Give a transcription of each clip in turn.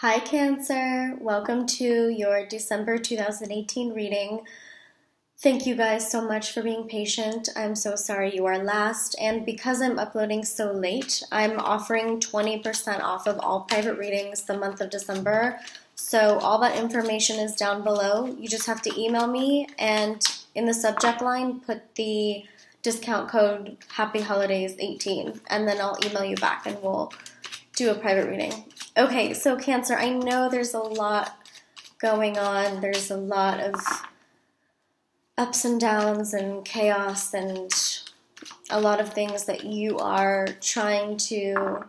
Hi Cancer, welcome to your December 2018 reading. Thank you guys so much for being patient. I'm so sorry you are last, and because I'm uploading so late, I'm offering 20% off of all private readings the month of December. So all that information is down below. You just have to email me, and in the subject line put the discount code Happy Holidays 18, and then I'll email you back and we'll do a private reading. Okay, so Cancer, I know there's a lot going on. There's a lot of ups and downs and chaos and a lot of things that you are trying to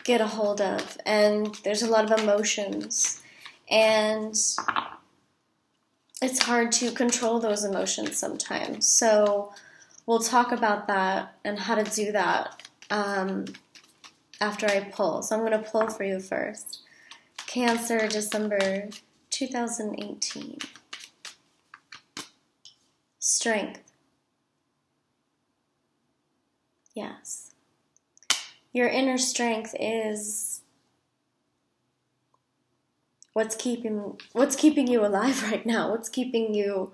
get a hold of. And there's a lot of emotions. And it's hard to control those emotions sometimes. So we'll talk about that and how to do that after I pull. So I'm going to pull for you first. Cancer, December 2018. Strength. Yes. Your inner strength is what's keeping you alive right now. What's keeping you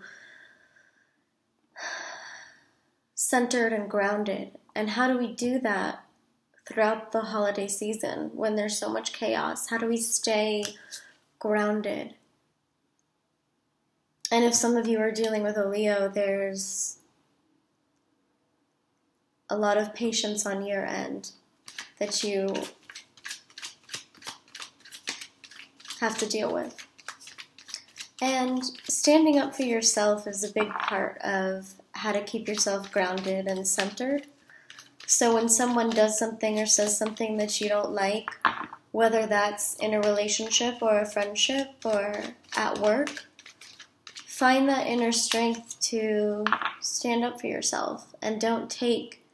centered and grounded. And how do we do that throughout the holiday season when there's so much chaos? How do we stay grounded? And if some of you are dealing with a Leo, there's a lot of patience on your end that you have to deal with. And standing up for yourself is a big part of how to keep yourself grounded and centered. So when someone does something or says something that you don't like, whether that's in a relationship or a friendship or at work, find that inner strength to stand up for yourself and don't take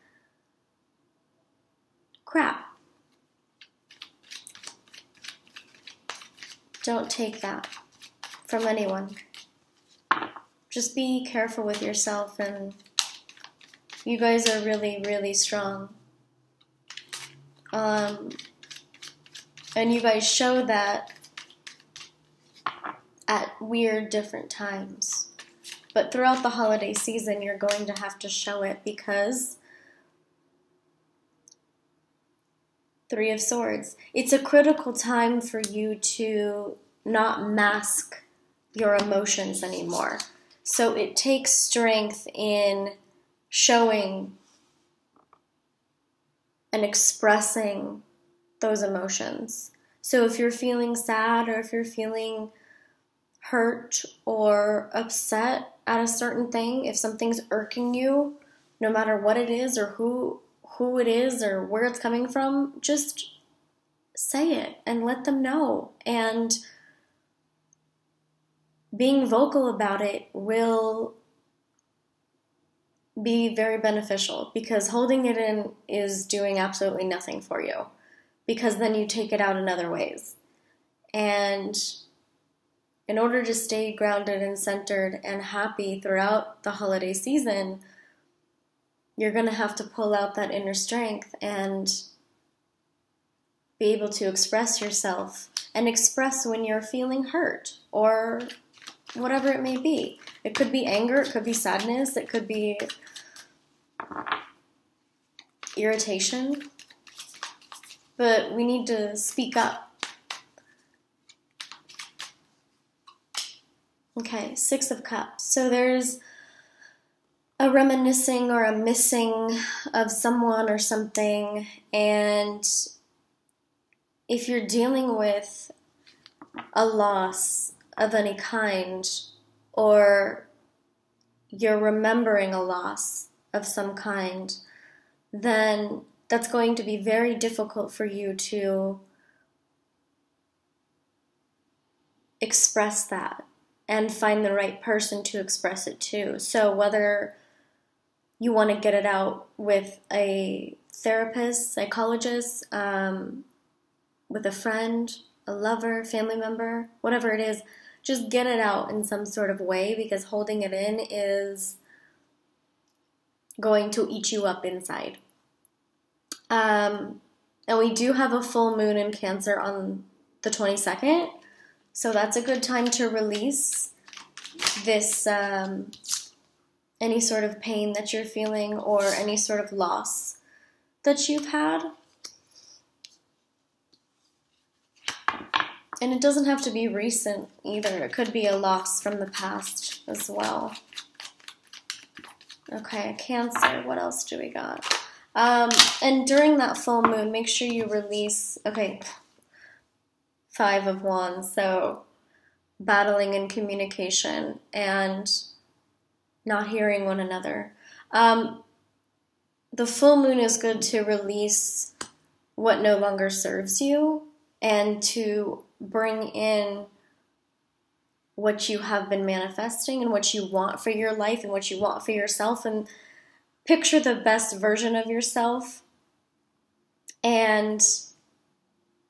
crap. Don't take that from anyone. Just be careful with yourself, and you guys are really, really strong. And you guys show that at weird different times. But throughout the holiday season, you're going to have to show it because Three of Swords. It's a critical time for you to not mask your emotions anymore. So it takes strength in showing and expressing those emotions. So if you're feeling sad or if you're feeling hurt or upset at a certain thing, if something's irking you, no matter what it is or who it is or where it's coming from, just say it and let them know. And being vocal about it will be very beneficial, because holding it in is doing absolutely nothing for you, because then you take it out in other ways. And in order to stay grounded and centered and happy throughout the holiday season, you're going to have to pull out that inner strength and be able to express yourself and express when you're feeling hurt or whatever it may be. It could be anger, it could be sadness, it could be irritation, but we need to speak up. Okay, Six of Cups. So there's a reminiscing or a missing of someone or something, and if you're dealing with a loss of any kind, or you're remembering a loss of some kind, then that's going to be very difficult for you to express that and find the right person to express it to. So whether you want to get it out with a therapist, psychologist, with a friend, a lover, family member, whatever it is, just get it out in some sort of way, because holding it in is going to eat you up inside. And we do have a full moon in Cancer on the 22nd. So that's a good time to release this, any sort of pain that you're feeling or any sort of loss that you've had. And it doesn't have to be recent either. It could be a loss from the past as well. Okay, Cancer, what else do we got? And during that full moon, make sure you release, okay, 5 of Wands, so battling in communication and not hearing one another. The full moon is good to release what no longer serves you and to bring in what you have been manifesting and what you want for your life and what you want for yourself, and picture the best version of yourself, and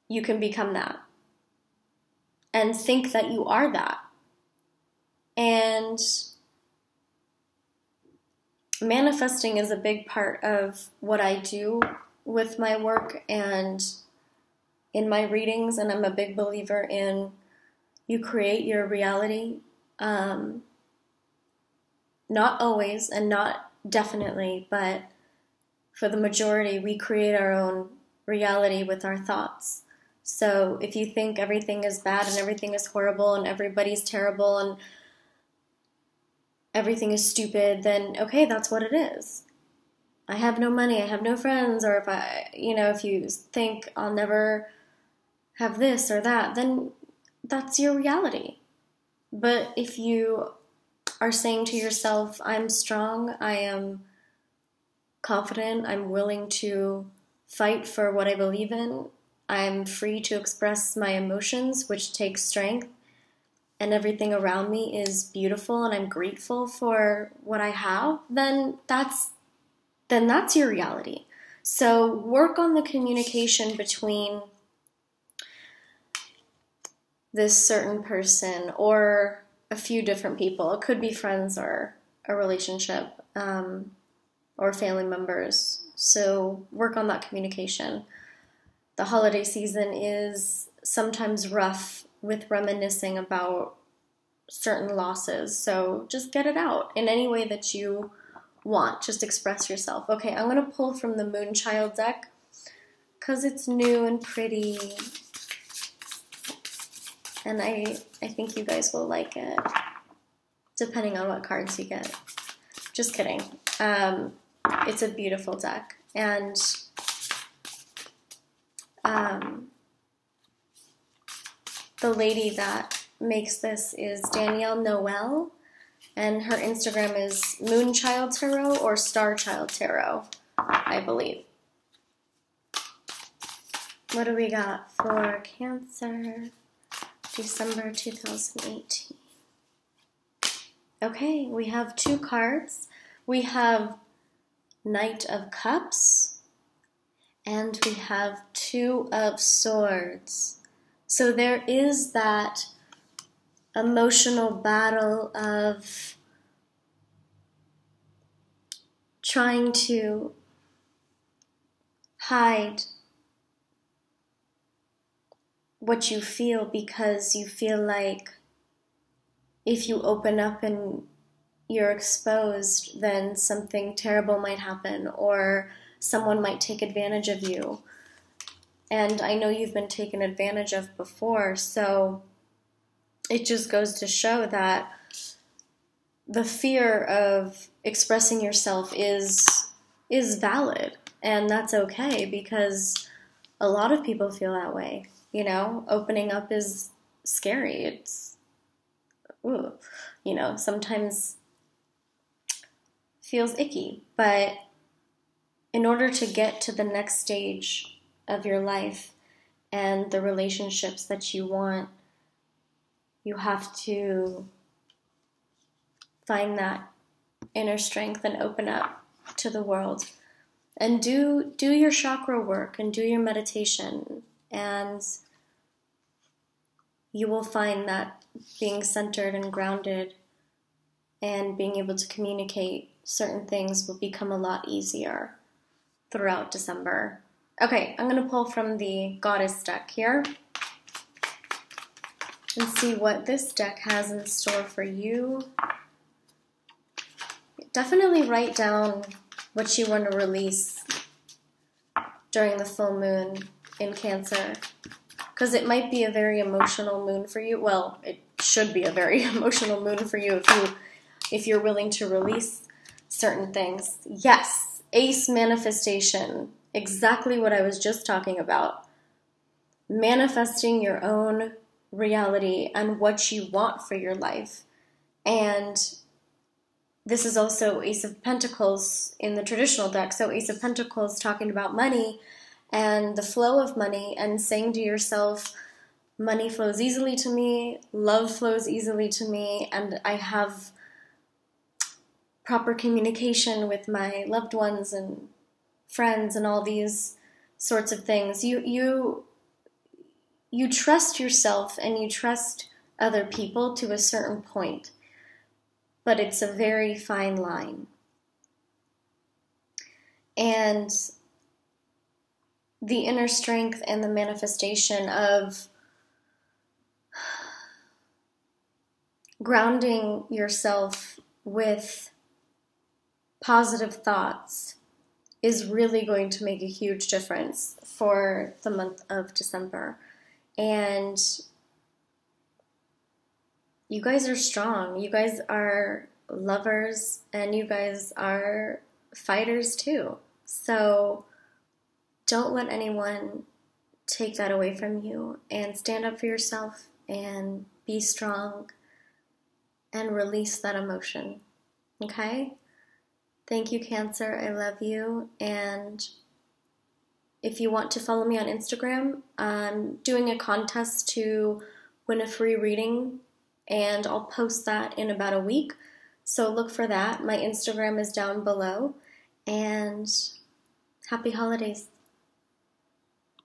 you can become that. And think that you are that. And manifesting is a big part of what I do with my work and in my readings, and I'm a big believer in you create your reality. Not always and not definitely, but for the majority, we create our own reality with our thoughts. So if you think everything is bad and everything is horrible and everybody's terrible and everything is stupid, then okay, that's what it is. I have no money, I have no friends, or if you think I'll never have this or that, then that's your reality. But if you are saying to yourself, I'm strong, I am confident, I'm willing to fight for what I believe in, I'm free to express my emotions, which takes strength, and everything around me is beautiful and I'm grateful for what I have, then that's your reality. So work on the communication between this certain person or a few different people. It could be friends or a relationship, or family members. So work on that communication. The holiday season is sometimes rough with reminiscing about certain losses. So just get it out in any way that you want. Just express yourself. Okay, I'm going to pull from the Moonchild deck because it's new and pretty. And I think you guys will like it, depending on what cards you get. Just kidding. It's a beautiful deck. And the lady that makes this is Danielle Noel, and her Instagram is Moonchild Tarot or Starchild Tarot, I believe. What do we got for Cancer, December 2018? Okay, we have 2 cards. We have Knight of Cups, and we have 2 of Swords. So there is that emotional battle of trying to hide what you feel because you feel like if you open up and you're exposed, then something terrible might happen or someone might take advantage of you. And I know you've been taken advantage of before, so it just goes to show that the fear of expressing yourself is valid, and that's okay because a lot of people feel that way. You know, opening up is scary. It's, sometimes feels icky, but in order to get to the next stage of your life and the relationships that you want, you have to find that inner strength and open up to the world and do your chakra work and do your meditation, and you will find that being centered and grounded and being able to communicate certain things will become a lot easier throughout December. Okay, I'm going to pull from the Goddess deck here. and see what this deck has in store for you. Definitely write down what you want to release during the full moon in Cancer, because it might be a very emotional moon for you. Well, it should be a very emotional moon for you if you're willing to release certain things. Yes, Ace manifestation, exactly what I was just talking about. Manifesting your own reality and what you want for your life. And this is also Ace of Pentacles in the traditional deck. So Ace of Pentacles talking about money and the flow of money, and saying to yourself, money flows easily to me, love flows easily to me, and I have proper communication with my loved ones and friends and all these sorts of things. You trust yourself and you trust other people to a certain point, but it's a very fine line. And the inner strength and the manifestation of grounding yourself with positive thoughts is really going to make a huge difference for the month of December. And you guys are strong. You guys are lovers, and you guys are fighters too. So don't let anyone take that away from you, and stand up for yourself and be strong and release that emotion. Okay? Thank you, Cancer. I love you. And if you want to follow me on Instagram, I'm doing a contest to win a free reading, and I'll post that in about a week. So look for that. My Instagram is down below. And happy holidays.